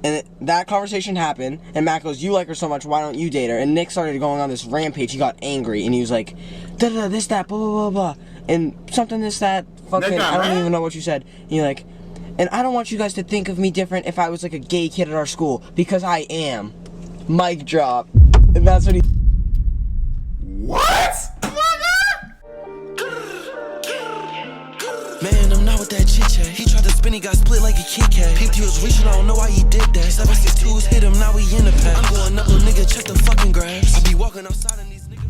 And that conversation happened, and Matt goes, you like her so much, why don't you date her? And Nick started going on this rampage. He got angry, and he was like, da-da, this, that, blah, blah, blah, blah. And something, this, that, fucking, I don't even know what you said. And you're like, and I don't want you guys to think of me different if I was like a gay kid at our school, because I am. Mic drop. And that's what he... What? Man, I'm not with that chit chat. He tried to spin, he got split like a Kit Kat. Peeped, he was reaching, I don't know why he did that. 762s hit him, now we in the pack. I'm going up, little nigga, check the fucking grass. I be walking outside and these niggas.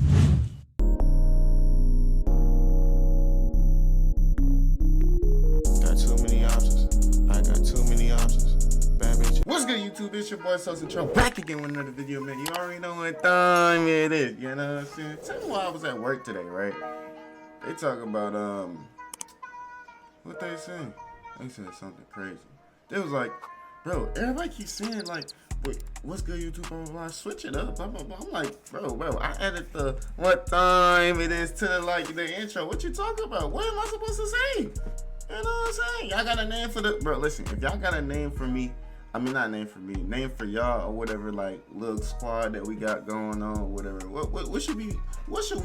Got too many options. I got too many options. Bad bitch. What's good, YouTube? It's your boy sosintreal, back again with another video, man. You already know what time it is. You know what I'm saying? Tell me why I was at work today, right? They talk about what they saying? They said something crazy. They was like, bro, everybody keeps saying like, wait, what's good, YouTube? Blah, blah, blah. Switch it up. Blah, blah, blah. I'm like, bro, I added the what time it is to the intro. What you talking about? What am I supposed to say? You know what I'm saying? Y'all got a name for the bro? Listen, if y'all got a name for me, I mean not name for me, name for y'all or whatever, like little squad that we got going on or whatever. What should we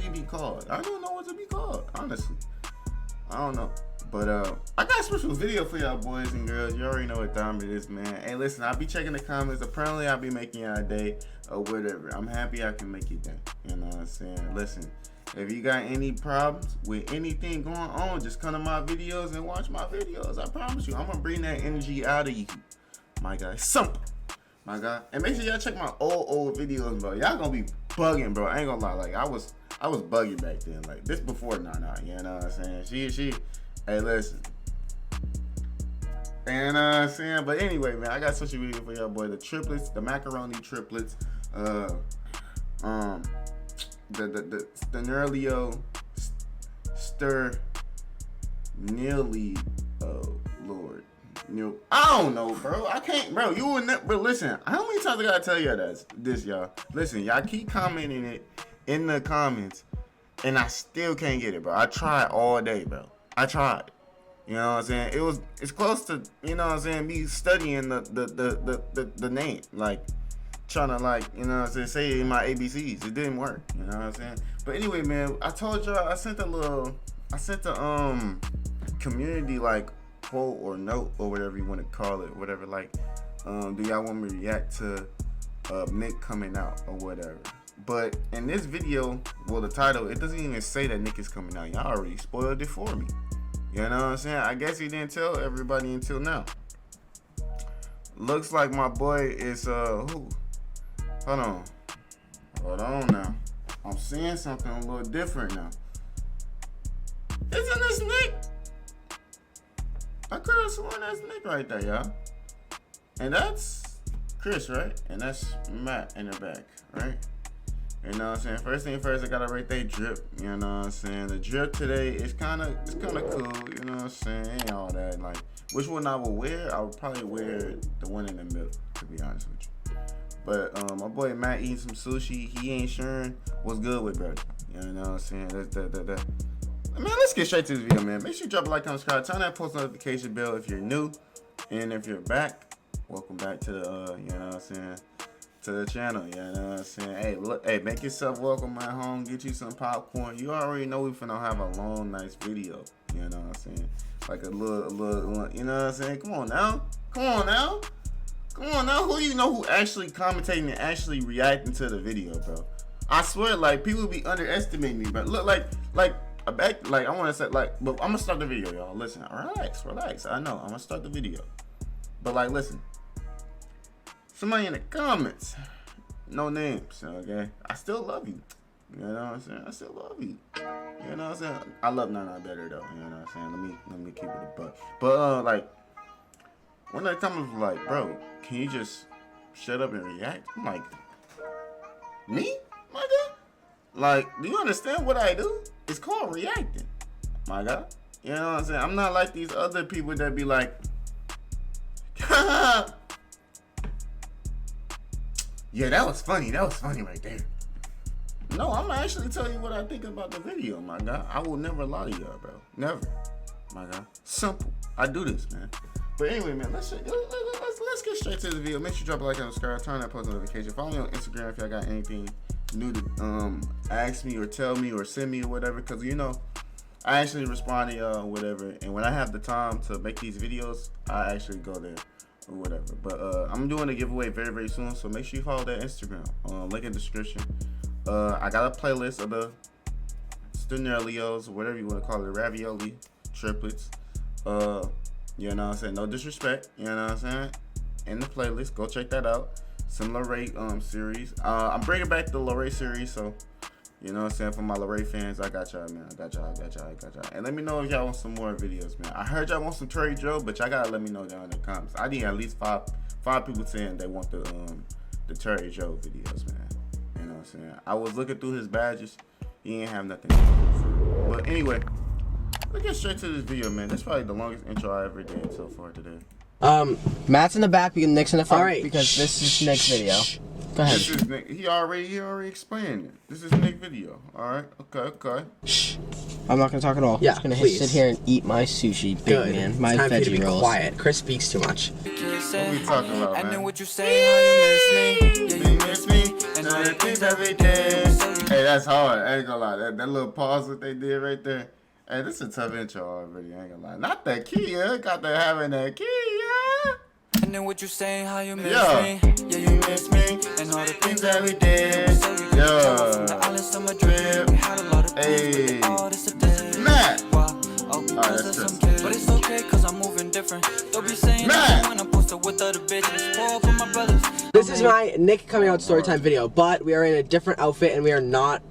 be called? I don't know what to be called, honestly. I don't know. But I got a special video for y'all boys and girls. You already know what time it is, man. Hey, listen, I'll be checking the comments. Apparently, I'll be making y'all a day or whatever. I'm happy I can make your day. You know what I'm saying? Listen, if you got any problems with anything going on, just come to my videos and watch my videos. I promise you, I'm gonna bring that energy out of you, my guy. Simple, my guy. And make sure y'all check my old videos, bro. Y'all gonna be bugging, bro. I ain't gonna lie. Like I was bugging back then. Like this before Nana. You know what I'm saying? She. Hey, listen. And saying, but anyway, man, I got such a video for y'all, boy. The triplets, the macaroni triplets, the Sturniolo, Lord. I don't know, bro. I can't, bro. You will never, bro. Listen, how many times I gotta tell y'all this, y'all? Listen, y'all keep commenting it in the comments, and I still can't get it, bro. I tried all day, bro. I tried. You know what I'm saying? It's close to, you know what I'm saying, me studying the name. Like trying to like, you know what I'm saying, say it in my ABCs. It didn't work. You know what I'm saying? But anyway, man, I told y'all I sent the community like quote or note or whatever you want to call it, whatever, like, do y'all want me to react to Nick coming out or whatever? But in this video, well, the title, it doesn't even say that Nick is coming out. Y'all already spoiled it for me. You know what I'm saying? I guess he didn't tell everybody until now. Looks like my boy is, who? Hold on now. I'm seeing something a little different now. Isn't this Nick? I could have sworn that's Nick right there, y'all. And that's Chris, right? And that's Matt in the back, right? You know what I'm saying? First thing first, I gotta rate they drip. You know what I'm saying? The drip today is kind of cool. You know what I'm saying? Ain't all that. Like, which one I would wear? I would probably wear the one in the middle, to be honest with you. But my boy Matt eating some sushi. He ain't sure what's good with brother. You know what I'm saying? Man, let's get straight to this video, man. Make sure you drop a like, comment, subscribe, turn that post notification bell if you're new, and if you're back, welcome back to the you know what I'm saying, to the channel. You know what I'm saying? Hey, look, hey, make yourself welcome at home. Get you some popcorn. You already know we finna have a long, nice video. You know what I'm saying? Like a little, you know what I'm saying? Come on now. Who do you know who actually commentating and actually reacting to the video, bro? I swear, like, people be underestimating me, but look, like I want to say, like, but I'm gonna start the video, y'all. Listen, relax. I know I'm gonna start the video, but like, listen. Somebody in the comments, no names, okay? I still love you. You know what I'm saying? I still love you. You know what I'm saying? I love Nana better though. You know what I'm saying? Let me keep it a buck. But like, one of the comments was like, bro, can you just shut up and react? I'm like, me, my guy? Like, do you understand what I do? It's called reacting, my guy. You know what I'm saying? I'm not like these other people that be like, yeah, that was funny right there. No, I'm gonna actually tell you what I think about the video, my guy. I will never lie to y'all, bro. Never, my guy. Simple. I do this, man. But anyway, man, let's get straight to the video. Make sure you drop a like and subscribe, turn on that post notification. Follow me on Instagram if y'all got anything new to ask me or tell me or send me or whatever. Cause you know, I actually respond to y'all or whatever. And when I have the time to make these videos, I actually go there or whatever. But I'm doing a giveaway very, very soon. So make sure you follow that Instagram. Link in the description. I got a playlist of the Sturniolios, whatever you want to call it, ravioli triplets. You know what I'm saying? No disrespect. You know what I'm saying? In the playlist, go check that out. Some Lorraine series. I'm bringing back the Lorraine series, so you know what I'm saying? For my Lorraine fans, I got y'all, man. I got y'all. And let me know if y'all want some more videos, man. I heard y'all want some Trey Joe, but y'all gotta let me know down in the comments. I need at least five people saying they want the Terry Joe videos, man. You know what I'm saying? I was looking through his badges. He ain't have nothing to do. But anyway, let's get straight to this video, man. That's probably the longest intro I ever did so far today. Matt's in the back, Nick's in the front. All right. Because this is Nick's video. Go ahead. This is Nick. He already explained it. This is Nick's video. Alright, okay. Shh. I'm not gonna talk at all. Yeah, I'm just gonna please. sit here and eat my sushi, big Good. man. My it's time for you to veggie be rolls. Quiet. Chris speaks too much. What we talking about, man? And then what you say, how you miss me? Yeah, You miss me, and all the things that we did. Hey, that's hard. I ain't gonna lie. That little pause that they did right there. Hey, this is a tough intro already. I ain't gonna lie. Not that key, yeah. Got to having that key, yeah. And then what you say, how you miss Yeah. me? Yeah, you miss me. And all the things that we did. Yeah. From the islands to Madrid, we had a lot of things. Hey. All this today. Matt. Wow. Oh, because that's of some good. kids. But it's okay, cause I'm moving different. Don't be saying Matt. that when I'm posted with other bitches. Pour for my brothers. This is my Nick coming out storytime video, but we are in a different outfit and we are not,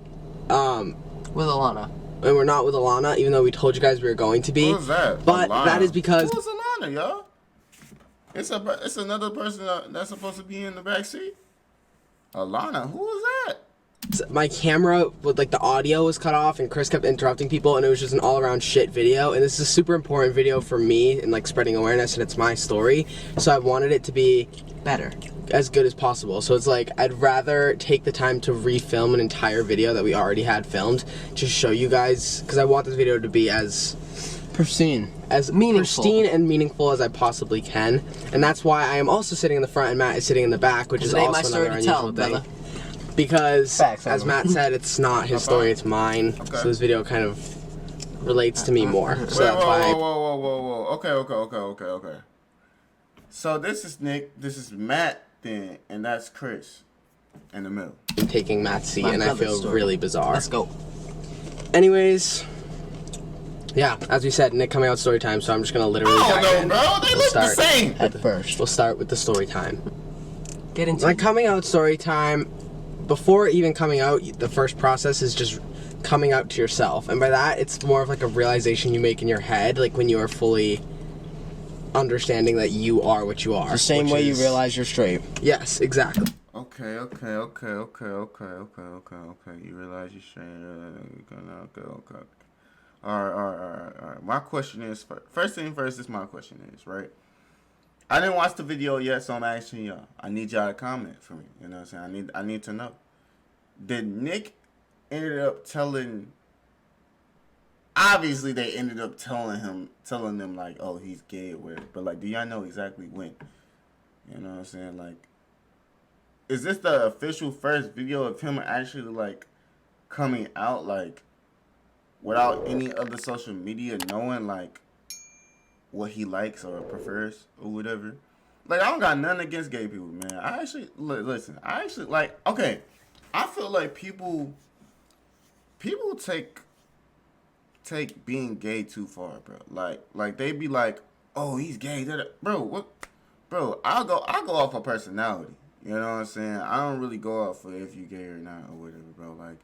With Alana. and we're not with Alana, even though we told you guys we were going to be. Who's that? But Alana. that is because Who's Alana, y'all? It's another person that's supposed to be in the back seat. Alana, who is that? my camera with like the audio was cut off and Chris kept interrupting people and it was just an all-around shit video, and this is a super important video for me and like spreading awareness, and it's my story, so I wanted it to be Better. as good as possible. So it's like I'd rather take the time to refilm an entire video that we already had filmed to show you guys, because I want this video to be as Pristine. as pristine and meaningful as I possibly can, and that's why I am also sitting in the front and Matt is sitting in the back, which is it ain't my also story another to tell, unusual thing. brother. Because Facts, as Matt said, it's not his story, it's mine. Okay. So this video kind of relates to me more. So Wait, that's why whoa. Okay. So this is Nick, this is Matt, then, and that's Chris in the middle. I'm taking Matt's seat, My and I brother's feel story. really bizarre. Let's go. Anyways, yeah, as we said, Nick coming out story time, so I'm just gonna literally Oh dive no, in. bro, they We'll look start the same. At first. We'll start with the story time. Get into My it. coming out story time, before even coming out, the first process is just coming out to yourself. And by that, it's more of like a realization you make in your head, like when you are fully understanding that you are what you are. The same which way you is- realize you're straight. Yes, exactly. Okay. You realize you're straight. Okay. Alright. My question is, first thing first, this my question is, right? I didn't watch the video yet, so I'm asking y'all. I need y'all to comment for me. You know what I'm saying? I need to know. Did Nick ended up telling? Obviously, they ended up telling them like, oh, he's gay or whatever. But like, do y'all know exactly when? You know what I'm saying? Like, is this the official first video of him actually like coming out, like, without any other social media knowing like what he likes or prefers or whatever? Like, I don't got nothing against gay people, man. I actually listen. I actually like. Okay, I feel like people take being gay too far, bro. Like they be like, oh, he's gay, bro. What, bro? I go off of personality. You know what I'm saying? I don't really go off for if you gay or not or whatever, bro. Like,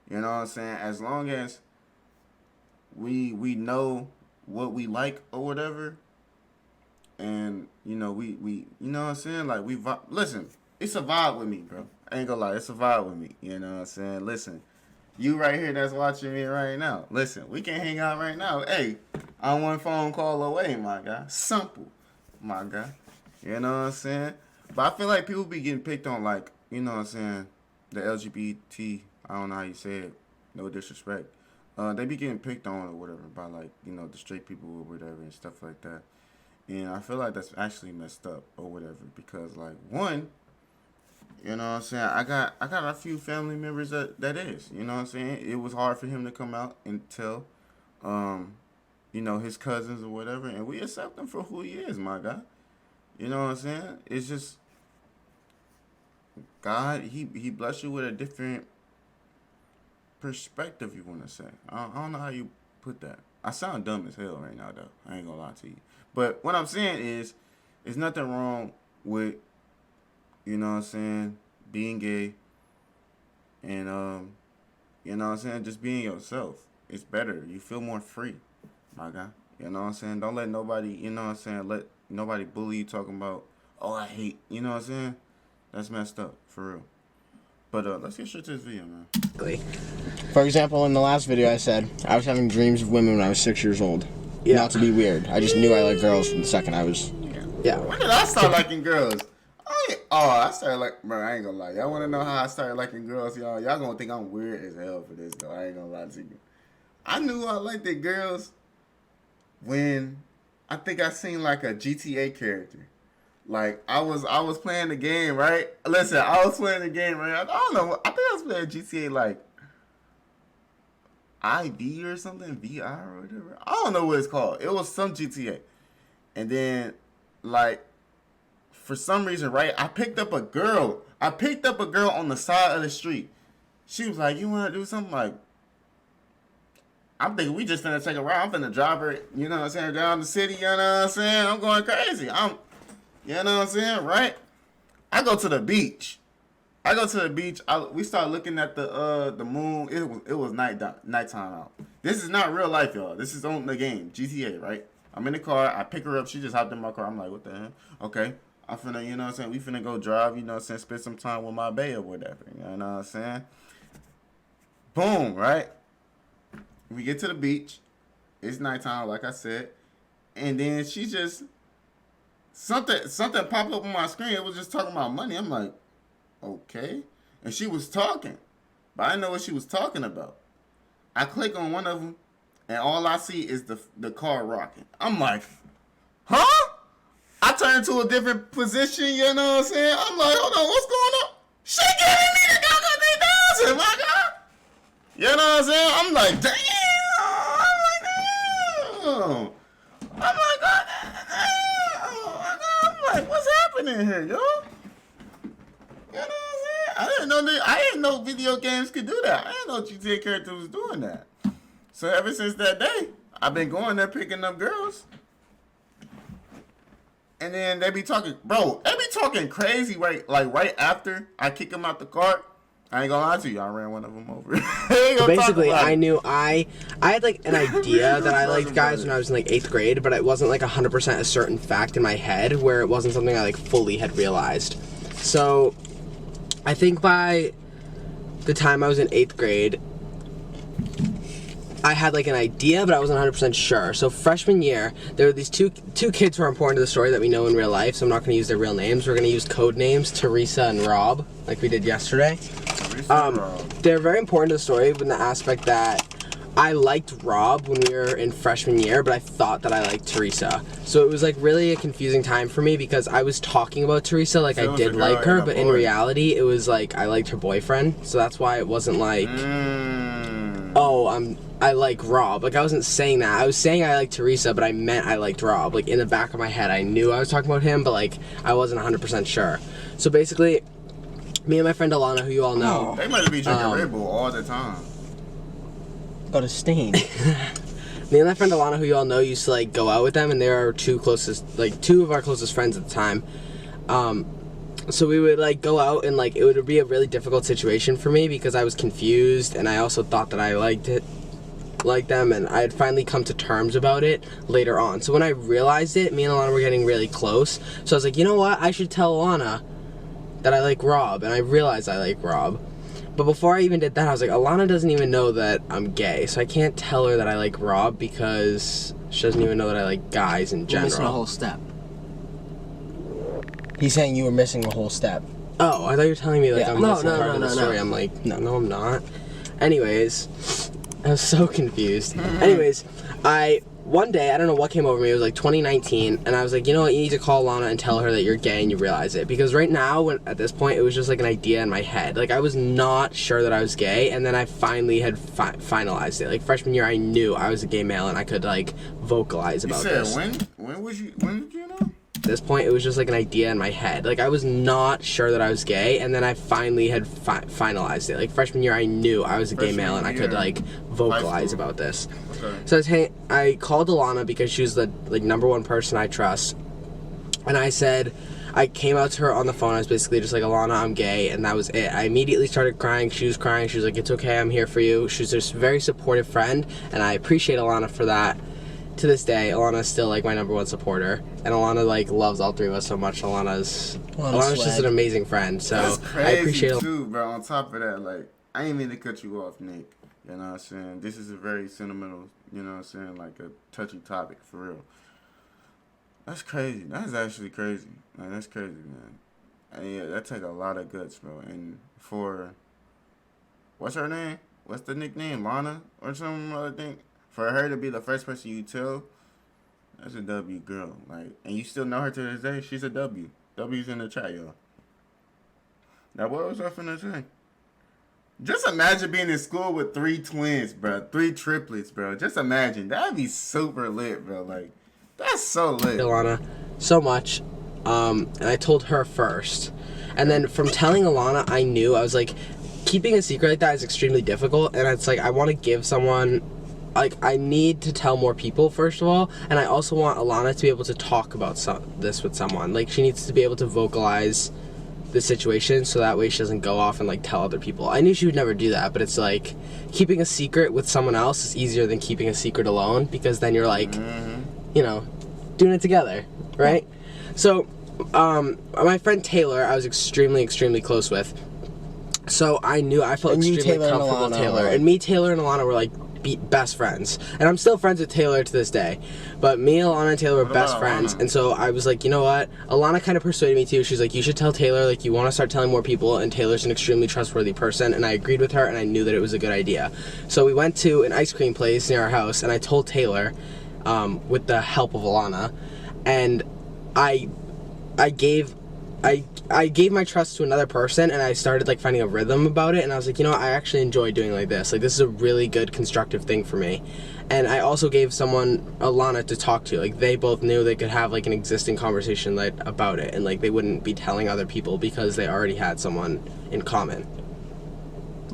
you know what I'm saying? As long as we know what we like or whatever, and you know we you know what I'm saying? Like, listen, it's a vibe with me, bro. I ain't gonna lie, it's a vibe with me. You know what I'm saying? Listen, you right here that's watching me right now. Listen, we can hang out right now. Hey, I'm one phone call away, my guy. Simple, my guy. You know what I'm saying? But I feel like people be getting picked on, like, you know what I'm saying, the LGBT, I don't know how you say it, no disrespect. They be getting picked on or whatever by, like, you know, the straight people or whatever and stuff like that. And I feel like that's actually messed up or whatever because, like, one, you know what I'm saying, I got a few family members that is, you know what I'm saying. It was hard for him to come out and tell, you know, his cousins or whatever, and we accept him for who he is, my guy. You know what I'm saying? It's just God. He blessed you with a different perspective. You want to say? I don't know how you put that. I sound dumb as hell right now, though. I ain't gonna lie to you. But what I'm saying is, there's nothing wrong with, you know what I'm saying, being gay and, you know what I'm saying, just being yourself. It's better. You feel more free, my guy. You know what I'm saying? Don't let nobody, you know what I'm saying, let nobody bully you talking about, oh, I hate, you know what I'm saying? That's messed up, for real. But let's get straight to this video, man. For example, in the last video I said, I was having dreams of women when I was 6 years old. Yeah. Not to be weird. I just knew I liked girls from the second I was... Yeah. When did I start liking girls? I started like, bro, I ain't gonna lie. Y'all wanna know how I started liking girls, y'all? Y'all gonna think I'm weird as hell for this, though. I ain't gonna lie to you. I knew I liked the girls when I think I seen like a GTA character. Like, I was playing the game, right? Listen, I was playing the game, right? I don't know. I think I was playing GTA, like, IV or something, VR or whatever. I don't know what it's called. It was some GTA. And then, like, for some reason, right, I picked up a girl. On the side of the street. She was like, you want to do something? Like, I'm thinking we just finna take a ride. I'm finna drive her, you know what I'm saying, down the city, you know what I'm saying? I'm going crazy. You know what I'm saying, right? I go to the beach. We start looking at the moon. It was nighttime out. This is not real life, y'all. This is on the game, GTA, right? I'm in the car. I pick her up. She just hopped in my car. I'm like, what the hell? Okay. I'm finna, you know what I'm saying? We finna go drive, you know what I'm saying? Spend some time with my bae or whatever. You know what I'm saying? Boom, right? We get to the beach. It's nighttime, like I said. And then she just... Something popped up on my screen. It was just talking about money. I'm like, okay. And she was talking. But I didn't know what she was talking about. I click on one of them, and all I see is the car rocking. I'm like, huh? I turn to a different position, you know what I'm saying? I'm like, hold on, what's going on? She giving me the 3,000, my God. You know what I'm saying? I'm like, damn. I'm like, God damn. I'm like, what's happening here, yo? You know what I'm saying? I didn't know video games could do that. I didn't know GTA characters was doing that. So ever since that day, I've been going there picking up girls. And then they be talking, bro, they be talking crazy right after I kick them out the car. I ain't gonna lie to you, I ran one of them over. So basically, I knew I had like an idea that I liked guys when I was in like 8th grade, but it wasn't like 100% a certain fact in my head where it wasn't something I like fully had realized. So I think by the time I was in 8th grade, I had like an idea, but I wasn't 100% sure. So freshman year, there were these two kids who are important to the story that we know in real life, so I'm not going to use their real names. We're going to use code names, Teresa and Rob, like we did yesterday. They're very important to the story in the aspect that I liked Rob when we were in freshman year, but I thought that I liked Teresa. So it was like really a confusing time for me because I was talking about Teresa like I did like her, but in reality it was like I liked her boyfriend. So that's why it wasn't like, oh, I like Rob. Like I wasn't saying that. I was saying I liked Teresa, but I meant I liked Rob. Like in the back of my head, I knew I was talking about him, but like I wasn't 100% sure. So basically, me and my friend Alana, who you all know, they might be drinking Red Bull all the time. Got a stain. Me and my friend Alana, who you all know, used to like go out with them, and they're our two of our closest friends at the time. So we would like go out, and like it would be a really difficult situation for me because I was confused, and I also thought that I liked them, and I had finally come to terms about it later on. So when I realized it, me and Alana were getting really close. So I was like, you know what? I should tell Alana that I like Rob, and I realized I like Rob. But before I even did that, I was like, Alana doesn't even know that I'm gay, so I can't tell her that I like Rob because she doesn't even know that I like guys in general. You're missing a whole step. He's saying you were missing a whole step. Oh, I thought you were telling me like I'm missing part of the story. No. I'm like, no, I'm not. Anyways, I was so confused. Anyways, I one day, I don't know what came over me, it was like 2019, and I was like, you know what, you need to call Lana and tell her that you're gay and you realize it. Because right now, at this point, it was just like an idea in my head. Like, I was not sure that I was gay, and then I finally had finalized it. Like, freshman year, I knew I was a gay male, and I could, like, vocalize about this. When did you know? At this point, it was just like an idea in my head. Like, I was not sure that I was gay, and then I finally had finalized it. Like, freshman year, I knew I was a gay male, and I could, like, vocalize about this. Okay. So I called Alana because she was the, like, #1 person I trust, and I came out to her on the phone. I was basically just like, Alana, I'm gay, and that was it. I immediately started crying. She was crying. She was like, it's okay, I'm here for you. She's just a very supportive friend, and I appreciate Alana for that. To this day, Alana's still, like, my #1 supporter, and Alana, like, loves all three of us so much. Alana's just an amazing friend, so that's crazy, I appreciate it too, bro. On top of that, like, I ain't mean to cut you off, Nick. You know what I'm saying? This is a very sentimental, you know what I'm saying, like a touchy topic, for real. That's crazy. That's actually crazy. Like, that's crazy, man. And yeah, that take a lot of guts, bro. And for, what's her name? What's the nickname? Lana or something, I think? For her to be the first person you tell, that's a W, girl. Like, and you still know her to this day, she's a W. W's in the chat, y'all. Now, what was I finna say? Just imagine being in school with 3 twins, bro. 3 triplets, bro. Just imagine. That'd be super lit, bro. Like, that's so lit. Alana so much. And I told her first. And then from telling Alana, I knew, I was like, keeping a secret like that is extremely difficult. And it's like, I want to give someone, like, I need to tell more people, first of all, and I also want Alana to be able to talk about this with someone. Like, she needs to be able to vocalize the situation so that way she doesn't go off and, like, tell other people. I knew she would never do that, but it's like, keeping a secret with someone else is easier than keeping a secret alone, because then you're, like, you know, doing it together, right? So, my friend Taylor, I was extremely, extremely close with. So I felt extremely comfortable with Taylor. And me, Taylor, and Alana were, like, best friends, and I'm still friends with Taylor to this day, but me, Alana, and Taylor were best friends. And so I was like, you know what, Alana kind of persuaded me too. She's like, you should tell Taylor, like, you want to start telling more people, and Taylor's an extremely trustworthy person. And I agreed with her, and I knew that it was a good idea. So we went to an ice cream place near our house, and I told Taylor, with the help of Alana, and I gave my trust to another person, and I started, like, finding a rhythm about it, and I was like, you know what, I actually enjoy doing like this. Like, this is a really good constructive thing for me. And I also gave someone, Alana, to talk to. Like, they both knew they could have, like, an existing conversation, like, about it, and, like, they wouldn't be telling other people because they already had someone in common.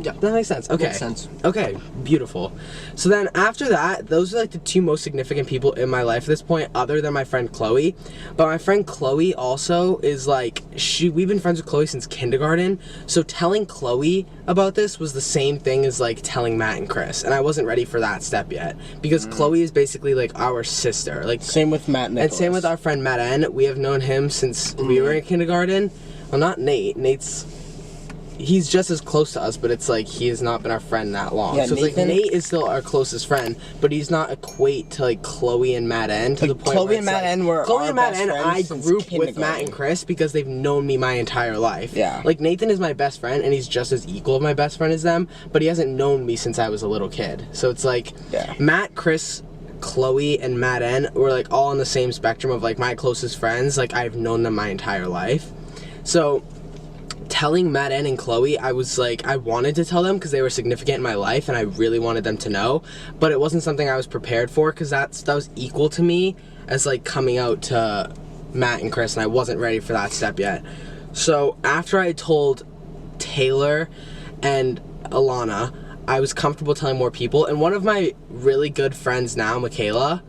Yeah, that makes sense. Okay. Makes sense. Okay, beautiful. So then after that, those are, like, the 2 most significant people in my life at this point, other than my friend Chloe. But my friend Chloe also is, like, we've been friends with Chloe since kindergarten. So telling Chloe about this was the same thing as, like, telling Matt and Chris. And I wasn't ready for that step yet. Because Chloe is basically, like, our sister. Like, same with Matt Nicholas. And same with our friend Matt N. We have known him since we were in kindergarten. Well, not Nate. He's just as close to us, but it's like he has not been our friend that long. Yeah, so it's Nathan, like Nate is still our closest friend, but he's not equate to, like, Chloe and Matt N to the point Chloe where and Matt N were Chloe our and Matt best N, friends I since group with kindergarten. Matt and Chris because they've known me my entire life. Yeah. Like, Nathan is my best friend, and he's just as equal of my best friend as them, but he hasn't known me since I was a little kid. So it's like, Matt, Chris, Chloe, and Matt N were, like, all on the same spectrum of, like, my closest friends. Like, I've known them my entire life. So telling Matt N and Chloe, I was like, I wanted to tell them because they were significant in my life and I really wanted them to know, but it wasn't something I was prepared for because that was equal to me as, like, coming out to Matt and Chris, and I wasn't ready for that step yet. So after I told Taylor and Alana, I was comfortable telling more people, and one of my really good friends now, Michaela,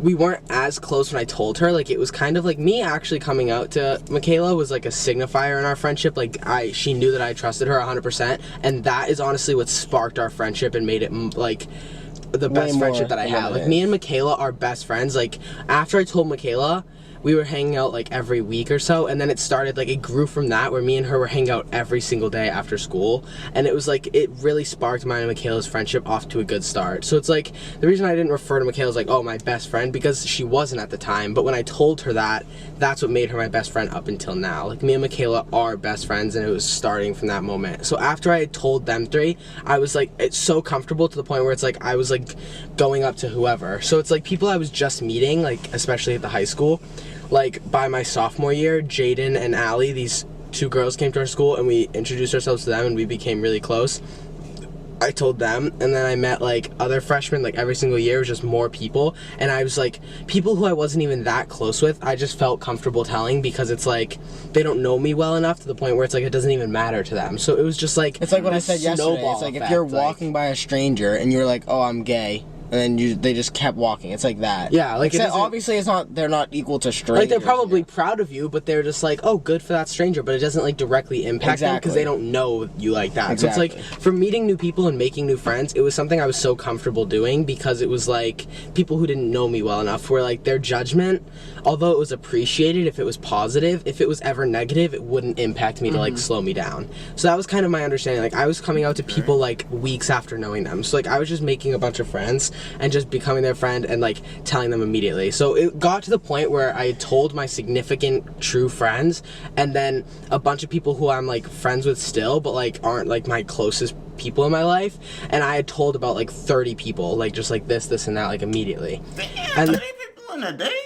we weren't as close when I told her. Like, it was kind of like me actually coming out to Michaela was like a signifier in our friendship. Like, she knew that I trusted her 100%, and that is honestly what sparked our friendship and made it, like, the best friendship that I have. Like, me and Michaela are best friends. Like, after I told Michaela, we were hanging out like every week or so, and then it started like, it grew from that where me and her were hanging out every single day after school, and it was like, it really sparked mine and Michaela's friendship off to a good start. So it's like, the reason I didn't refer to Michaela as like, oh, my best friend, because she wasn't at the time, but when I told her that, that's what made her my best friend up until now. Like, me and Michaela are best friends, and it was starting from that moment. So after I had told them three, I was like, it's so comfortable to the point where it's like, I was like going up to whoever. So it's like people I was just meeting, like especially at the high school, like by my sophomore year, Jaden and Allie, these two girls came to our school, and we introduced ourselves to them, and we became really close. I told them, and then I met like other freshmen like every single year. It was just more people, and I was like, people who I wasn't even that close with, I just felt comfortable telling, because it's like they don't know me well enough to the point where it's like it doesn't even matter to them. So it was just like, It's like what I said yesterday. It's like if you're walking by a stranger and you're like, oh, I'm gay, and then they just kept walking. It's like that. Yeah, like obviously it's not. They're not equal to strangers. Like they're probably proud of you, but they're just like, oh, good for that stranger. But it doesn't like directly impact them because they don't know you like that. Exactly. So it's like, for meeting new people and making new friends, it was something I was so comfortable doing, because it was like people who didn't know me well enough where like their judgment, although it was appreciated if it was positive, if it was ever negative, it wouldn't impact me to like slow me down. So that was kind of my understanding. Like I was coming out to people like weeks after knowing them. So like I was just making a bunch of friends and just becoming their friend and like telling them immediately. So it got to the point where I had told my significant true friends, and then a bunch of people who I'm like friends with still, but like aren't like my closest people in my life, and I had told about like 30 people, like just like this and that, like immediately. Damn, And 30 people in a day?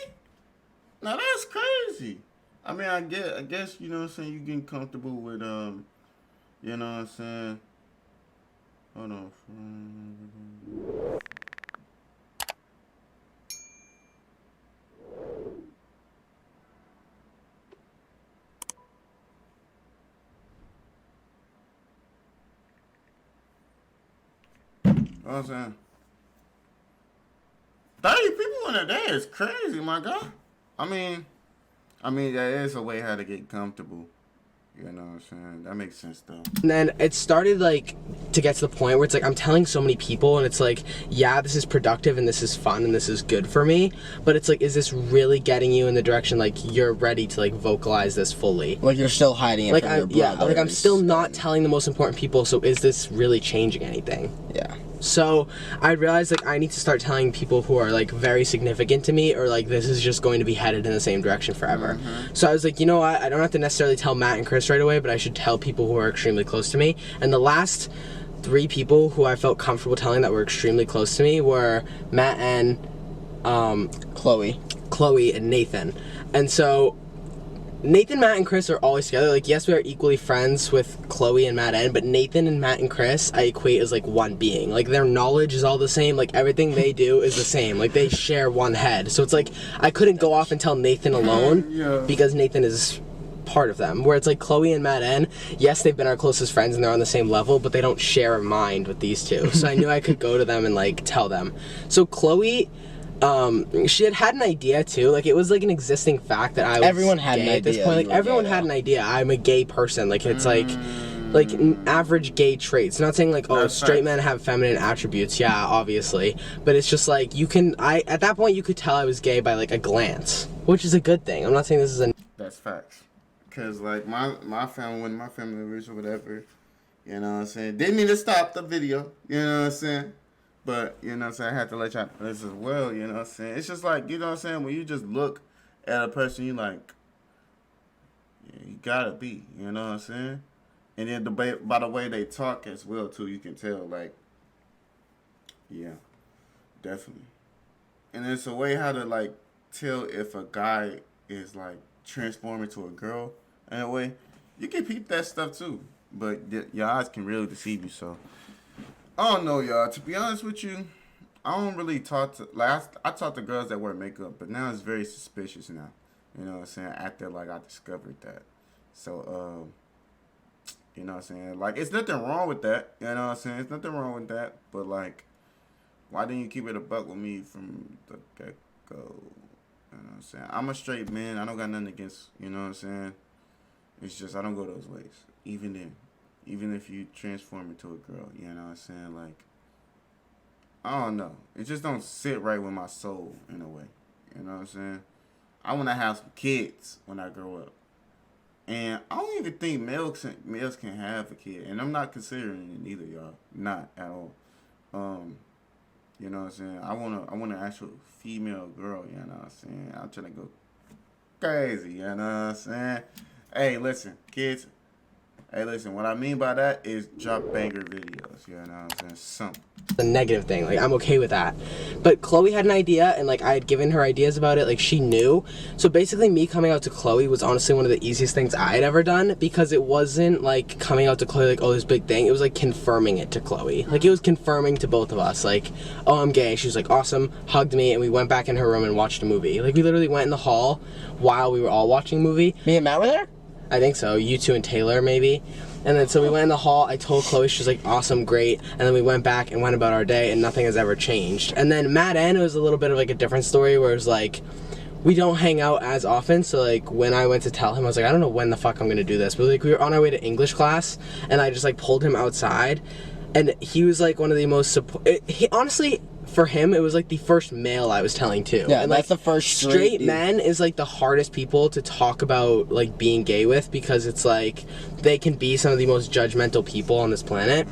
Now that's crazy. I mean, I guess, you know what I'm saying, you getting comfortable with, you know what I'm saying? Hold on. You know what I'm saying? 30 people in a day is crazy, my guy. I mean, there is a way how to get comfortable. You know what I'm saying? That makes sense, though. And then it started, like, to get to the point where it's like I'm telling so many people, and it's like, yeah, this is productive, and this is fun, and this is good for me, but it's like, is this really getting you in the direction, like, you're ready to, like, vocalize this fully? Like, you're still hiding it like, from your yeah, brothers. like, I'm still not telling the most important people, so is this really changing anything? Yeah. So I realized like I need to start telling people who are like very significant to me, or like this is just going to be headed in the same direction forever. So I was like, you know what, I don't have to necessarily tell Matt and Chris right away, but I should tell people who are extremely close to me. And the last 3 people who I felt comfortable telling that were extremely close to me were Matt and Chloe and Nathan. And so Nathan, Matt, and Chris are always together. Like, yes, we are equally friends with Chloe and Matt N, but Nathan and Matt and Chris I equate as like one being. Like, their knowledge is all the same. Like, everything they do is the same. Like, they share one head. So it's like I couldn't go off and tell Nathan alone because Nathan is part of them. Where it's like Chloe and Matt N, yes, they've been our closest friends and they're on the same level, but they don't share a mind with these two. So I knew I could go to them and like tell them. So Chloe, she had an idea too. Like, it was like an existing fact that I was Everyone had gay an at this idea point. you Like, were everyone gay, had though. an idea. I'm a gay person. Like, it's like average gay traits. Not saying like, oh, That's straight facts. men have feminine attributes. Yeah, obviously. But it's just like at that point you could tell I was gay by like a glance, which is a good thing. I'm not saying this is a That's facts. Cause like my family, when my family was or whatever, you know what I'm saying, didn't need to stop the video, you know what I'm saying? But, you know what I'm saying, I had to let y'all know this as well, you know what I'm saying? It's just like, you know what I'm saying, when you just look at a person, you like, yeah, you gotta be, you know what I'm saying? And then by the way they talk as well, too, you can tell, like, yeah, definitely. And it's a way how to, like, tell if a guy is, like, transforming to a girl in a way. You can peep that stuff, too. But your eyes can really deceive you, so. I don't know, y'all. To be honest with you, I don't really talk to, like, I talk to girls that wear makeup, but now it's very suspicious now. You know what I'm saying? After, like, I discovered that. So, you know what I'm saying? Like, it's nothing wrong with that. You know what I'm saying? It's nothing wrong with that. But, like, why didn't you keep it a buck with me from the get-go? You know what I'm saying? I'm a straight man. I don't got nothing against, you know what I'm saying? It's just I don't go those ways. Even then. Even if you transform into a girl, you know what I'm saying? Like, I don't know. It just don't sit right with my soul in a way. You know what I'm saying? I want to have some kids when I grow up. And I don't even think males can have a kid. And I'm not considering it either, y'all. Not at all. You know what I'm saying? I want an actual female girl, you know what I'm saying? I'm trying to go crazy, you know what I'm saying? Hey, listen, kids. Hey, listen, what I mean by that is drop banger videos, you know what I'm saying? Something. The negative thing, like, I'm okay with that. But Chloe had an idea, and like I had given her ideas about it, like she knew. So basically me coming out to Chloe was honestly one of the easiest things I had ever done, because it wasn't like coming out to Chloe like, oh, this big thing. It was like confirming it to Chloe. Like it was confirming to both of us, like, oh, I'm gay. She was like, awesome, hugged me, and we went back in her room and watched a movie. Like we literally went in the hall while we were all watching a movie. Me and Matt were there? I think so. You two and Taylor, maybe. And then so we went in the hall. I told Chloe, she was like, awesome, great. And then we went back and went about our day, and nothing has ever changed. And then Matt and it was a little bit of like a different story, where it was like, we don't hang out as often. So like when I went to tell him, I was like, I don't know when the fuck I'm gonna do this. But like we were on our way to English class, and I just like pulled him outside, and he was like one of the most he honestly, for him, it was like the first male I was telling too. Yeah, and that's like the first straight dude. men is like the hardest people to talk about like being gay with, because it's like they can be some of the most judgmental people on this planet.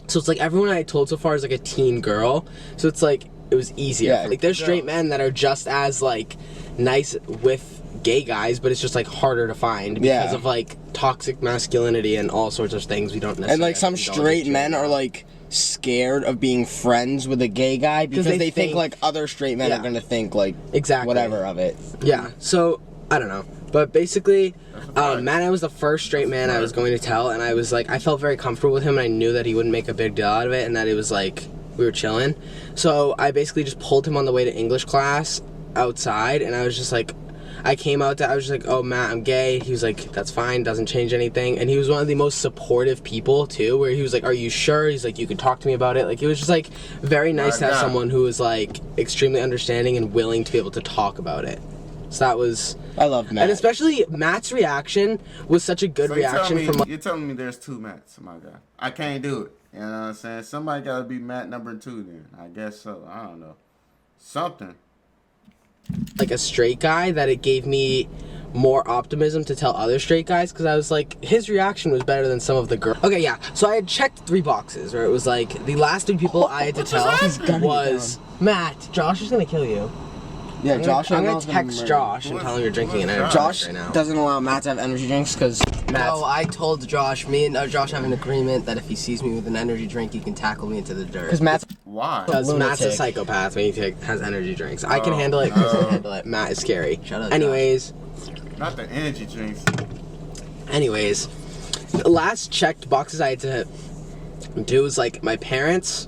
So it's like everyone I told so far is like a teen girl. So it's like it was easier. Yeah, Like there's straight men that are just as like nice with gay guys, but it's just like harder to find because of like toxic masculinity and all sorts of things we don't necessarily. And like some straight men are like scared of being friends with a gay guy because they think like other straight men are gonna think like exactly whatever of it. Yeah, so I don't know, but basically Matt was the first straight man I was going to tell, and I was like, I felt very comfortable with him, and I knew that he wouldn't make a big deal out of it, and that it was like we were chilling. So I basically just pulled him on the way to English class outside, and I was just like, I came out to, I was just like, oh, Matt, I'm gay. He was like, that's fine, doesn't change anything. And he was one of the most supportive people, too, where he was like, are you sure? He's like, you can talk to me about it. Like, it was just, like, very nice to have someone who was, like, extremely understanding and willing to be able to talk about it. So that was... I love Matt. And especially Matt's reaction was such a good reaction from... You're telling me there's two Matts, my guy. I can't do it. You know what I'm saying? Somebody got to be Matt number 2 then. I guess so. I don't know. Something. Like a straight guy, that it gave me more optimism to tell other straight guys, because I was like, his reaction was better than some of the girls. Okay, yeah, so I had checked 3 boxes where it was like the last 3 people I had to tell was Matt. Josh is gonna kill you. Yeah, Josh. I'm gonna text Josh and tell him you're drinking an energy drink right now. Doesn't allow Matt to have energy drinks because Matt's... No, I told Josh, me and Josh have an agreement that if he sees me with an energy drink, he can tackle me into the dirt. Because Matt's... Why? Because Matt's a lunatic. psychopath when he has energy drinks. I can handle it, Chris can handle it. Matt is scary. Shut up, Anyways, Not the energy drinks. the last checked boxes I had to do was like my parents,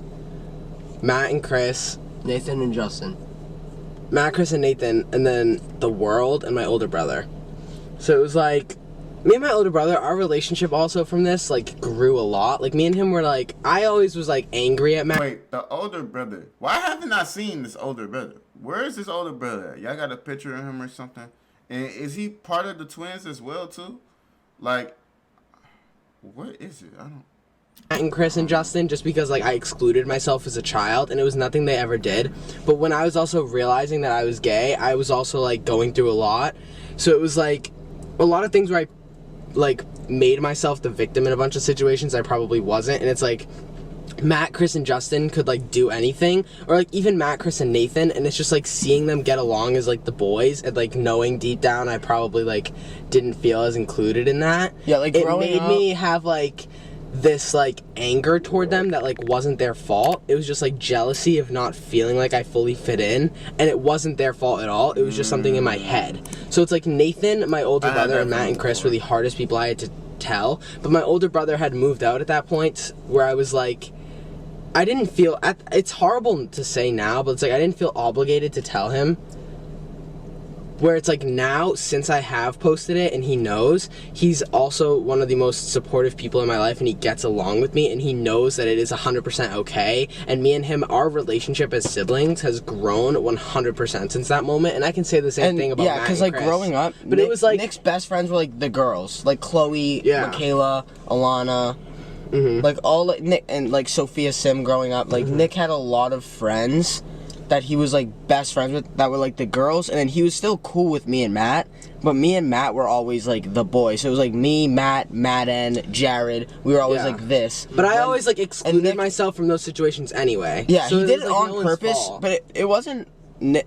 Matt and Chris, Nathan and Justin. Matt, Chris, and Nathan, and then the world and my older brother. So it was like, me and my older brother, our relationship also from this, like, grew a lot. Like, me and him were like, I always was, like, angry at Matt. Wait, the older brother. Why haven't I seen this older brother? Where is this older brother at? Y'all got a picture of him or something? And is he part of the twins as well, too? Like, what is it? I don't... Matt and Chris and Justin, just because like I excluded myself as a child, and it was nothing they ever did. But when I was also realizing that I was gay, I was also like going through a lot. So it was like a lot of things where I like made myself the victim in a bunch of situations I probably wasn't. And it's like Matt, Chris, and Justin could like do anything, or like even Matt, Chris, and Nathan, and it's just like seeing them get along as like the boys, and like knowing deep down I probably like didn't feel as included in that. Yeah, like it growing made up... me have like this like anger toward them that like wasn't their fault. It was just like jealousy of not feeling like I fully fit in, and it wasn't their fault at all. It was just something in my head. So it's like Nathan, my older brother, and Matt and Chris were the hardest people I had to tell. But my older brother had moved out at that point, where I was like, I didn't feel, it's horrible to say now, but it's like I didn't feel obligated to tell him. Where it's like now, since I have posted it and he knows, he's also one of the most supportive people in my life, and he gets along with me, and he knows that it is 100% okay. And me and him, our relationship as siblings has grown 100% since that moment. And I can say the same thing about Matt because and like Chris. growing up, But it was like Nick's best friends were like the girls, like Chloe, Yeah. Michaela, Alana, like all like Nick and like Sophia Sim growing up. Like Nick had a lot of friends that he was like best friends with that were like the girls, and then he was still cool with me and Matt, but me and Matt were always like the boys. So it was like me, Matt, Madden, Jared. We were always like this. But I always like excluded myself from those situations anyway. Yeah, so he did it was, like, on no one's purpose, fault. but it wasn't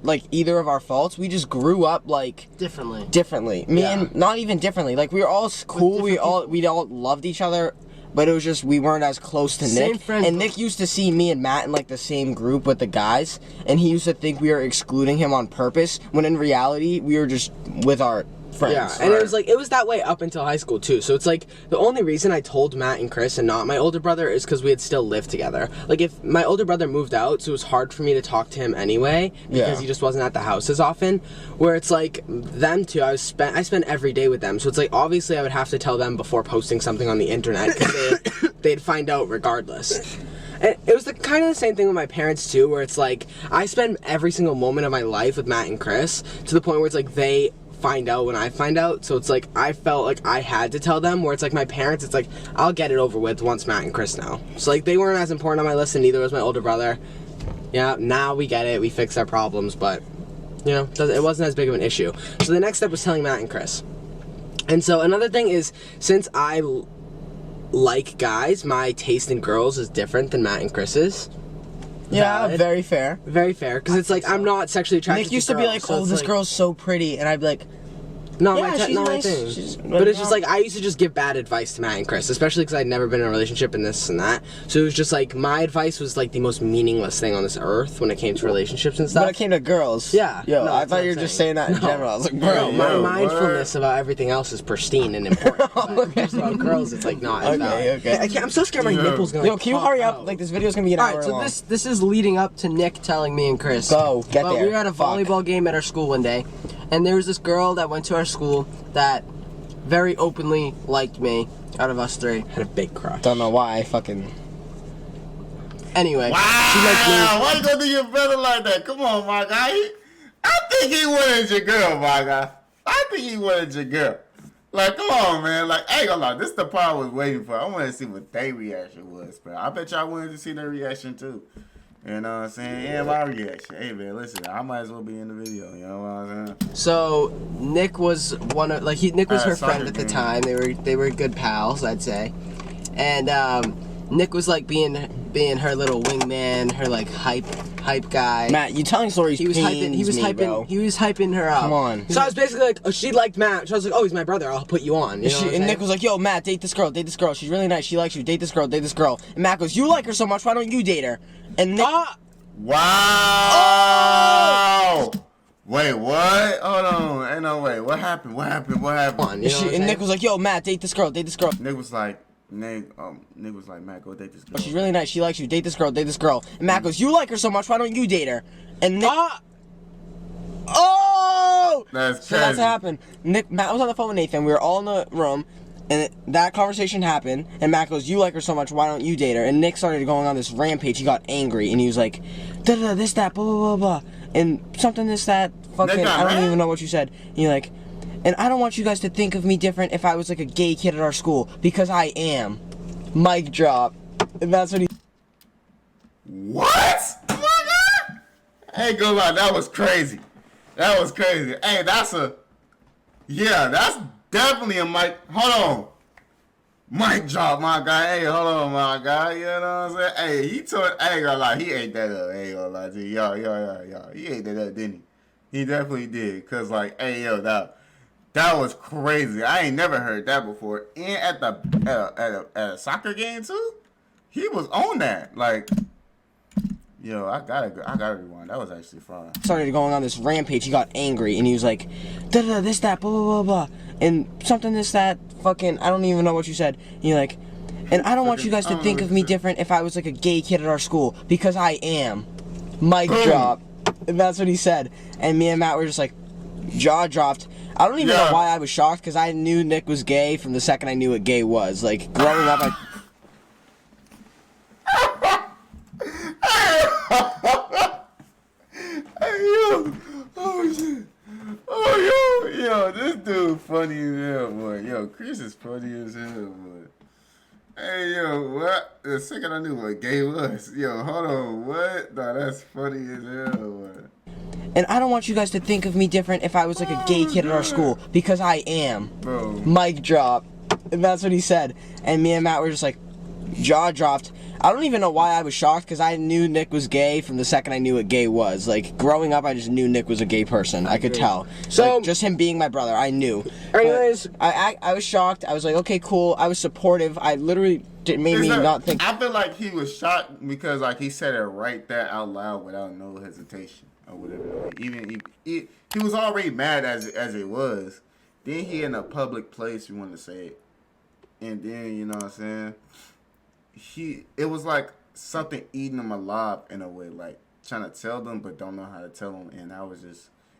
like either of our faults. We just grew up like Differently. Me and not even differently. Like we were all cool. We all loved each other. But it was just we weren't as close to Same Nick. friend And Nick used to see me and Matt in like the same group with the guys, and he used to think we were excluding him on purpose, when in reality we were just with our friends. Yeah, and it was that way up until high school too. So it's like the only reason I told Matt and Chris and not my older brother is because we had still lived together. Like if my older brother moved out, so it was hard for me to talk to him anyway because he just wasn't at the house as often. Where it's like them two, I spent every day with them. So it's like obviously I would have to tell them before posting something on the internet because they'd find out regardless. And it was kind of the same thing with my parents too, where it's like I spend every single moment of my life with Matt and Chris to the point where it's like they find out when I find out. So it's like I felt like I had to tell them, where it's like my parents, it's like I'll get it over with once Matt and Chris know. So like they weren't as important on my list, and neither was my older brother. Yeah, now we get it, we fixed our problems, but you know, it wasn't as big of an issue. So the next step was telling Matt and Chris. And so another thing is, since I like guys, my taste in girls is different than Matt and Chris's. Yeah, Valid. very fair. Very fair, because it's like I'm not sexually attracted Nick used to to girls, be like, so "Oh, it's this like, girl's so pretty," and I'd be like, not yeah, my she's not my nice. thing. She's- But it's just like I used to just give bad advice to Matt and Chris, especially because I'd never been in a relationship and this and that. So it was just like my advice was like the most meaningless thing on this earth when it came to relationships and stuff. when it came to girls. Yeah. Yo, No, I that's thought what you were I'm just saying. saying that in No. general. I was like, Bro, bro, my yo, mindfulness about everything else is pristine and important. But just about girls, it's like not as valid. okay. I'm so scared my Yo. nipples gonna. Yo, can you pop hurry up? out. Like this video's gonna be an All hour right, so long. this is leading up to Nick telling me and Chris. Go, get But there. we were at a Fuck. volleyball game at our school one day, and there was this girl that went to our school that very openly liked me out of us three. Had a big crush. Don't know why. I fucking. Anyway, Wow, she liked me. why you gonna do your brother like that? Come on, my guy. I think he wanted your girl, my guy. I think he wanted your girl. Like, come on, man. Like, I ain't gonna lie. This is the part I was waiting for. I wanted to see what their reaction was, bro. I bet y'all wanted to see their reaction, too. You know what I'm saying? And my reaction. Hey, man, listen. I might as well be in the video. You know what I'm saying? So Nick was Nick was her soccer friend at the game. time. They were good pals, I'd say. And Nick was like being her little wingman, her like hype guy. Matt, you telling stories he was bro. hyping her up. Come on. So I was basically like, oh, she liked Matt. So I was like, oh, he's my brother. I'll put you on. You know what I'm And saying? Nick was like, "Yo, Matt, date this girl. She's really nice. She likes you. Date this girl. And Matt goes, "You like her so much. Why don't you date her?" And Nick, Wow. Oh! Wait, what? Hold on. Ain't no way. What happened? on, you know and what I'm saying? Nick was like, "Yo, Matt, date this girl. Nick was like, Nick was like, Matt, go date this girl. She's really nice. She likes you. Date this girl. And Matt goes, "You like her so much. Why don't you date her?" And Nick, oh! That's So that's crazy. what happened. Matt was on the phone with Nathan. We were all in the room, and that conversation happened. And Matt goes, "You like her so much. Why don't you date her?" And Nick started going on this rampage. He got angry, and he was like, "Da da this that blah blah blah blah," and something this that fucking Nick got I don't mad? even know what you said. And you're like, and I don't want you guys to think of me different if I was like a gay kid at our school, because I am. Mic drop. And that's what he. What? Oh my God. I ain't gonna lie, that was crazy. Hey, that's definitely a mic. Hold on. Mic drop, my guy. Hey, hold on, my guy. You know what I'm saying? Hey, I ain't gonna lie, he ate that up. I ain't gonna lie to you. Yo. He ate that up, didn't he? He definitely did. Cause like, hey, yo, that was crazy. I ain't never heard that before. And at a soccer game too, he was on that. Like, yo, I gotta rewind. That was actually fun. Started going on this rampage. He got angry, and he was like, "Da da this that blah blah blah blah," and something this that fucking I don't even know what you said. And you're like, and I don't want you guys to think of me different if I was like a gay kid at our school, because I am. Mic Boom. drop. And that's what he said. And me and Matt were just like, jaw dropped. I don't even know why I was shocked, because I knew Nick was gay from the second I knew what gay was. Like, growing up, Hey, yo. Oh, shit. Oh, yo, this dude funny as hell, boy. Yo, Chris is funny as hell, boy. Hey, yo, what? The second I knew what gay was. Yo, hold on, what? Nah, that's funny as hell, man. And I don't want you guys to think of me different if I was like a gay kid at our school, because I am. Bro. Mic drop. And that's what he said. And me and Matt were just like, jaw dropped. I don't even know why I was shocked, because I knew Nick was gay from the second I knew what gay was. Like, growing up, I just knew Nick was a gay person. I could tell. So, like, just him being my brother, I knew. Anyways, I was shocked. I was like, okay, cool. I was supportive. I literally made me not think. I feel like he was shocked because like he said it right there out loud without no hesitation or whatever. Like, even he was already mad as it was. Then he in a public place, you want to say it, and then you know what I'm saying. It was like something eating him alive in a way, like trying to tell them but don't know how to tell them, and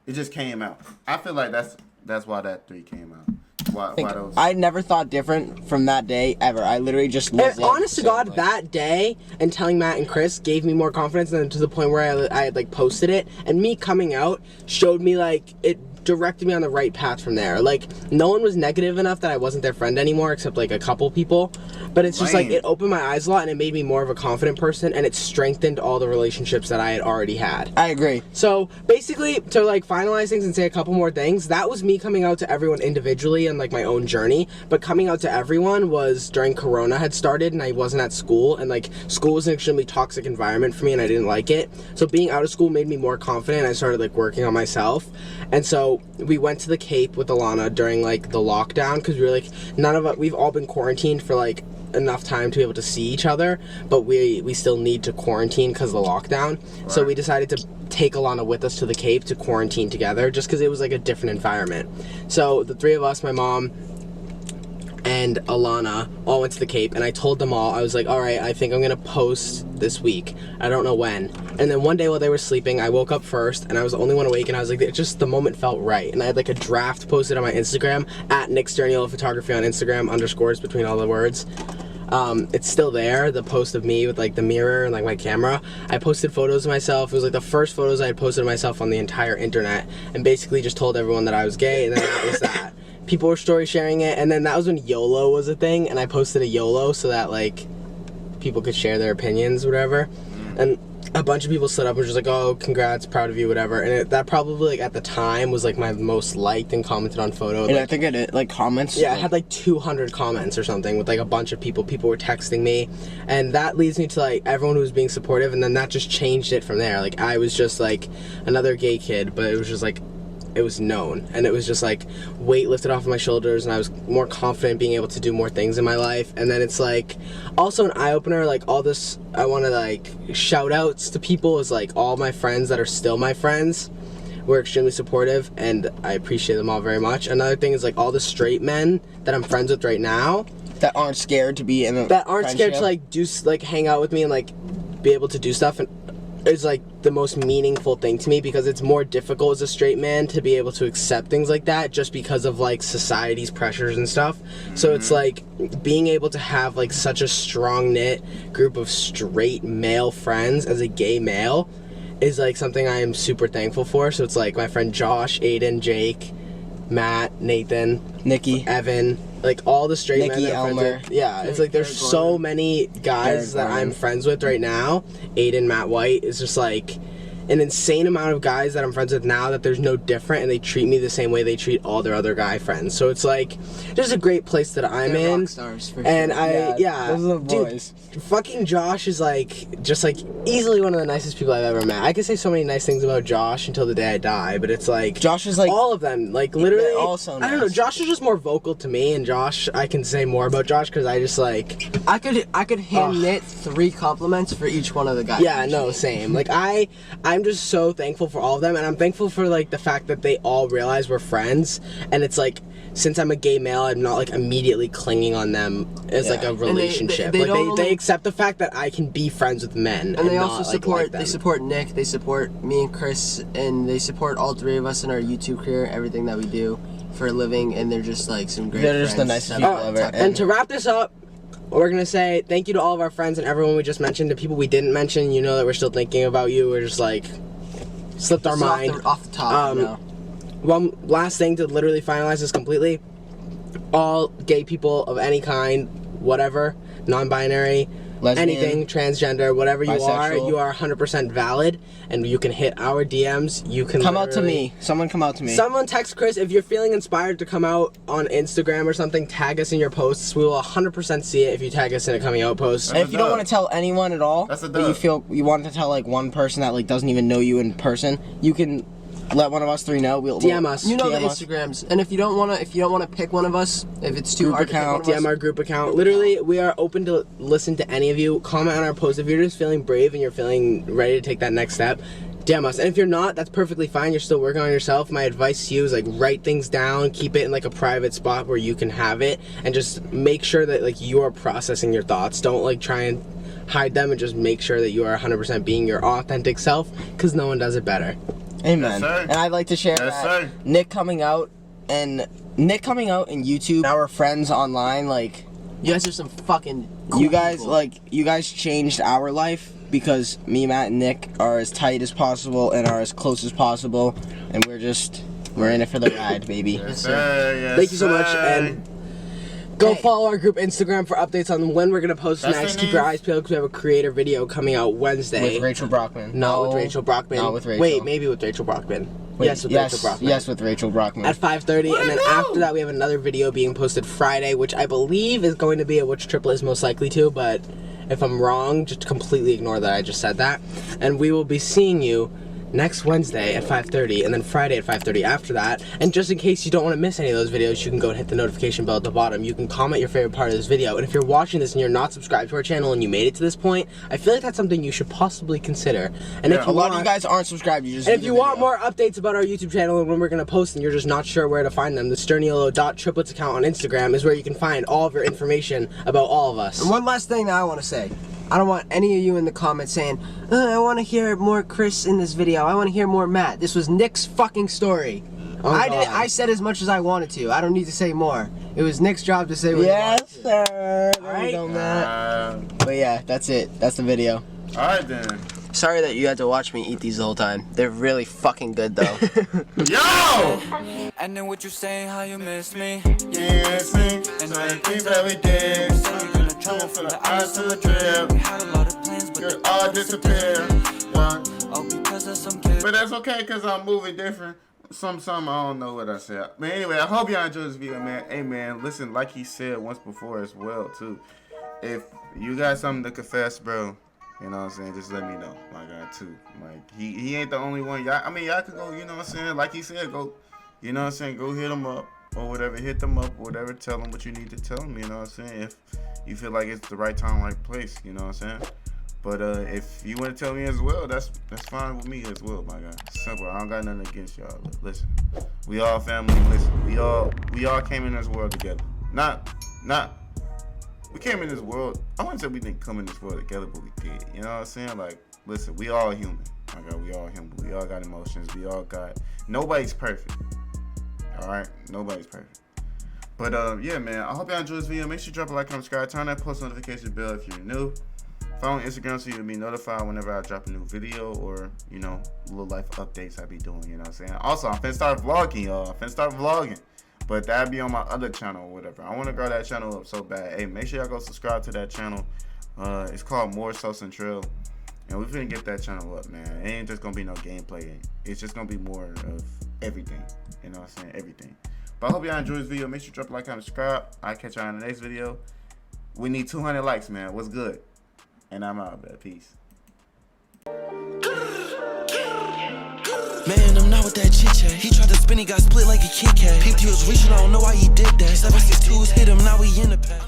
it just came out. I feel like that's why that 3 came out. Why those? I never thought different from that day ever. I literally just lived and honest to God, that day and telling Matt and Chris gave me more confidence, than to the point where I had like posted it, and me coming out showed me like it directed me on the right path from there. Like, no one was negative enough that I wasn't their friend anymore, except like a couple people. But it's just like it opened my eyes a lot, and it made me more of a confident person, and it strengthened all the relationships that I had already had. I agree. So basically, to like finalize things and say a couple more things, that was me coming out to everyone individually and like my own journey. But coming out to everyone was during Corona had started, and I wasn't at school, and like school was an extremely toxic environment for me, and I didn't like it. So being out of school made me more confident. I started like working on myself, and so we went to the Cape with Alana during like the lockdown, because we were like, we've all been quarantined for like enough time to be able to see each other, but we still need to quarantine because of the lockdown. Right. So we decided to take Alana with us to the Cape to quarantine together, just because it was like a different environment. So the 3 of us, my mom and Alana, all went to the Cape, and I told them all, I was like, all right, I think I'm gonna post this week. I don't know when. And then one day while they were sleeping, I woke up first, and I was the only one awake, and I was like, it just, the moment felt right. And I had like a draft posted on my Instagram, at Nick Sturniolo Photography on Instagram, underscores between all the words. It's still there, the post of me with like the mirror and like my camera. I posted photos of myself. It was like the first photos I had posted of myself on the entire internet, and basically just told everyone that I was gay, and then that was that. People were story sharing it, and then that was when YOLO was a thing, and I posted a YOLO so that like people could share their opinions, whatever. And a bunch of people stood up and was just like, oh, congrats, proud of you, whatever. And that probably like at the time was like my most liked and commented on photo. And like, I think it did, like comments. Yeah, it had like 200 comments or something with like a bunch of people. People were texting me, and that leads me to like everyone who was being supportive, and then that just changed it from there. Like I was just like another gay kid, but it was just like, it was known, and it was just like weight lifted off of my shoulders, and I was more confident being able to do more things in my life. And then it's like also an eye-opener, like all this, I want to like shout outs to people, is like all my friends that are still my friends were extremely supportive, and I appreciate them all very much. Another thing is like all the straight men that I'm friends with right now that aren't scared to be in a that aren't friendship. scared to like do like hang out with me and like be able to do stuff, and is like the most meaningful thing to me, because it's more difficult as a straight man to be able to accept things like that just because of like society's pressures and stuff. So it's like being able to have like such a strong knit group of straight male friends as a gay male is like something I am super thankful for. So it's like my friend Josh, Aiden, Jake, Matt, Nathan, Nikki, Evan, like all the straight Nikki, men that I'm friends Elmer. with. Yeah, it's like there's so many guys that I'm friends with right now. Aiden, Matt White is just like an insane amount of guys that I'm friends with now that there's no different, and they treat me the same way they treat all their other guy friends. So it's like just a great place that I'm They're in. rock stars, for and sure. those are the boys. Dude, fucking Josh is like just like easily one of the nicest people I've ever met. I could say so many nice things about Josh until the day I die, but it's like Josh is like all of them, like literally. they're all so I don't know. nice. Josh is just more vocal to me, and Josh, I can say more about Josh because I just like. I could hand knit 3 compliments for each one of the guys. Yeah, no, same. Like I'm just so thankful for all of them, and I'm thankful for like the fact that they all realize we're friends, and it's like since I'm a gay male, I'm not like immediately clinging on them as like a relationship. they like don't they accept the fact that I can be friends with men, And they not, also like, support like them. they support Nick, they support me and Chris, and they support all 3 of us in our YouTube career, everything that we do for a living, and they're just like some great They're just the friends nicest that people I've ever. talked And to. to wrap this up, we're gonna say thank you to all of our friends and everyone we just mentioned. To people we didn't mention, you know that we're still thinking about you. We're just like slipped our Just mind. off the top, you know. One last thing to literally finalize this completely. All gay people of any kind, whatever, non-binary, Lesbian, anything, transgender, whatever you bisexual. are 100% valid, and you can hit our DMs. You can Come out to literally- me. Someone come out to me. Someone text Chris if you're feeling inspired to come out on Instagram or something. Tag us in your posts. We will 100% see it if you tag us in a coming out post. And if you don't want to tell anyone at all, That's a but you dub. feel you want to tell like one person that like doesn't even know you in person, you can let one of us three know. We'll DM us. You know DM the us. Instagrams, and if you don't wanna pick one of us, if it's too Group hard to pick one account, of us, DM our group account. Literally, we are open to listen to any of you. Comment on our post if you're just feeling brave and you're feeling ready to take that next step. DM us. And if you're not, that's perfectly fine. You're still working on yourself. My advice to you is like write things down, keep it in like a private spot where you can have it, and just make sure that like you are processing your thoughts. Don't like try and hide them, and just make sure that you are 100% being your authentic self, because no one does it better. Amen. Yes, sir. And I'd like to share Yes, that sir. Nick coming out in YouTube, our friends online, like you guys are some fucking cool you guys people. you guys changed our life because me, Matt, and Nick are as tight as possible and are as close as possible, and we're in it for the ride, baby. Yes, sir. Yes, Thank you so much, sir. and go follow our group Instagram for updates on when we're gonna post That's next. their Keep your name? eyes peeled because we have a creator video coming out Wednesday. With Rachel Brockman. Not with Rachel Brockman. Not with Rachel. Wait, maybe with Rachel Brockman. Wait, Yes, with Rachel Brockman. Yes, with Rachel Brockman. At 5:30, and then after that we have another video being posted Friday, which I believe is going to be a which triplet is most likely to, but if I'm wrong, just completely ignore that I just said that. And we will be seeing you next Wednesday at 5:30, and then Friday at 5:30 after that. And just in case you don't want to miss any of those videos, you can go and hit the notification bell at the bottom. You can comment your favorite part of this video, and if you're watching this and you're not subscribed to our channel and you made it to this point, I feel like that's something you should possibly consider. And Yeah, if a you lot want, of you guys aren't subscribed. You just and if view you the want video. more updates about our YouTube channel and when we're going to post and you're just not sure where to find them, the Sturniolo.Triplets account on Instagram is where you can find all of your information about all of us. And one last thing that I want to say. I don't want any of you in the comments saying, I want to hear more Chris in this video. I want to hear more Matt. This was Nick's fucking story. Oh, God. I said as much as I wanted to. I don't need to say more. It was Nick's job to say what Yes, he wanted to. sir. There Alright. you go, Matt. But yeah, that's it. That's the video. All right then. Sorry that you had to watch me eat these the whole time. They're really fucking good though. Yo! And then what you saying, how you miss me? Yes, me. And all the things that we did. Travel from the eyes to the drip. We had a lot of plans, but Could all disappear. Yeah. oh, because of some kid. But that's okay, because I'm moving different. Some, I don't know what I said. But anyway, I hope y'all enjoyed this video, man. Hey, man, listen, like he said once before as well, too. If you got something to confess, bro, you know what I'm saying, just let me know. My God, too. Like, he ain't the only one. Y'all, I mean, y'all could go, you know what I'm saying, like he said, go, you know what I'm saying, go hit him up or whatever. Hit them up or whatever. Tell them what you need to tell them, you know what I'm saying. If you feel like it's the right time, right place, you know what I'm saying. But if you want to tell me as well, that's fine with me as well, my guy. Simple. I don't got nothing against y'all. Listen, we all family. Listen, we all came in this world together. We came in this world. I wouldn't say we didn't come in this world together, but we did. You know what I'm saying? Like, listen, we all human. My God, we all human. We all got emotions. We all got. Nobody's perfect. All right, nobody's perfect. But yeah, man. I hope y'all enjoyed this video. Make sure you drop a like, comment, subscribe, turn that post notification bell if you're new. Follow on Instagram so you'll be notified whenever I drop a new video or, you know, little life updates I be doing, you know what I'm saying? Also, I'm finna start vlogging, y'all. I'm finna start vlogging. But that'll be on my other channel or whatever. I want to grow that channel up so bad. Hey, make sure y'all go subscribe to that channel. It's called More Sosintreal. And we finna get that channel up, man. It ain't just gonna be no gameplay. It's just gonna be more of everything. You know what I'm saying? Everything. But I hope y'all enjoyed this video. Make sure you drop a like, comment, subscribe. I'll catch y'all in the next video. We need 200 likes, man. What's good? And I'm out, man. Peace. Man, I'm not with that chit chat. He tried to spin, he got split like a Kit Kat. Peeped, he was reaching, I don't know why he did that. 762s hit him, now he in the pack.